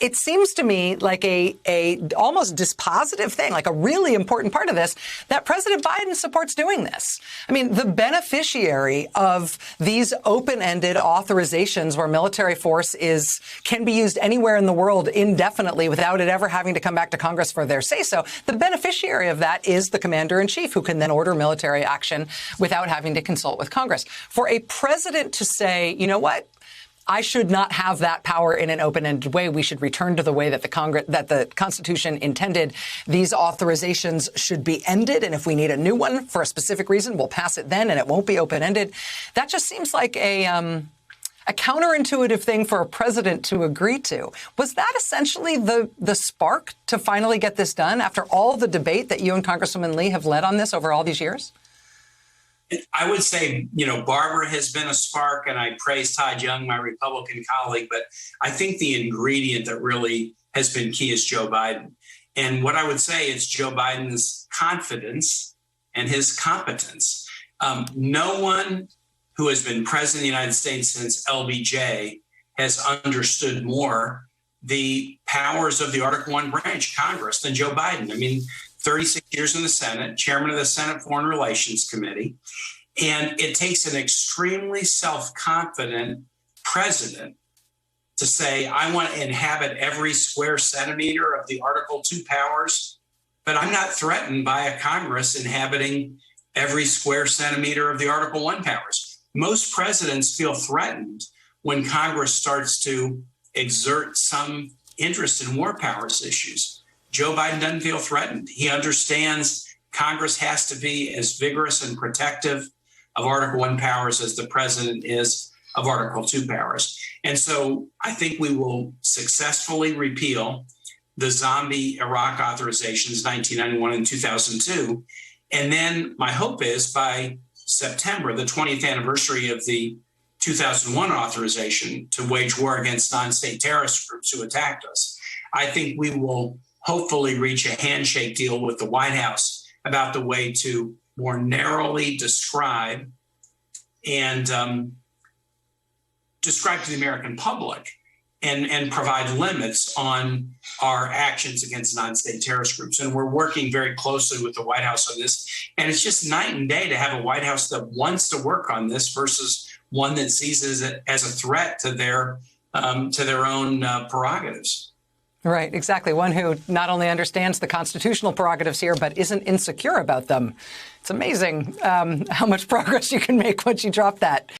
it seems to me like a almost dispositive thing, like a really important part of this, that President Biden supports doing this. I mean, the beneficiary of these open-ended authorizations where military force can be used anywhere in the world indefinitely without it ever having to come back to Congress for their say-so. The beneficiary of that is the commander-in-chief, who can then order military action without having to consult with Congress. For a president to say, you know what? I should not have that power in an open-ended way. We should return to the way that the Constitution intended. These authorizations should be ended, and if we need a new one for a specific reason, we'll pass it then, and it won't be open-ended. That just seems like a counterintuitive thing for a president to agree to. Was that essentially the spark to finally get this done after all the debate that you and Congresswoman Lee have led on this over all these years? I would say, Barbara has been a spark, and I praise Todd Young, my Republican colleague, but I think the ingredient that really has been key is Joe Biden. And what I would say is Joe Biden's confidence and his competence. No one who has been president of the United States since LBJ has understood more the powers of the Article I branch, Congress, than Joe Biden. I mean, 36 years in the Senate, chairman of the Senate Foreign Relations Committee. And it takes an extremely self-confident president to say, I want to inhabit every square centimeter of the Article II powers, but I'm not threatened by a Congress inhabiting every square centimeter of the Article I powers. Most presidents feel threatened when Congress starts to exert some interest in war powers issues. Joe Biden doesn't feel threatened. He understands Congress has to be as vigorous and protective of Article I powers as the president is of Article II powers. And so I think we will successfully repeal the zombie Iraq authorizations, 1991 and 2002. And then my hope is by September, the 20th anniversary of the 2001 authorization to wage war against non-state terrorist groups who attacked us, I think we will hopefully reach a handshake deal with the White House about the way to more narrowly describe and describe to the American public and provide limits on our actions against non-state terrorist groups. And we're working very closely with the White House on this. And it's just night and day to have a White House that wants to work on this versus one that sees it as a threat to their own prerogatives. Right, exactly. One who not only understands the constitutional prerogatives here, but isn't insecure about them. It's amazing how much progress you can make once you drop that.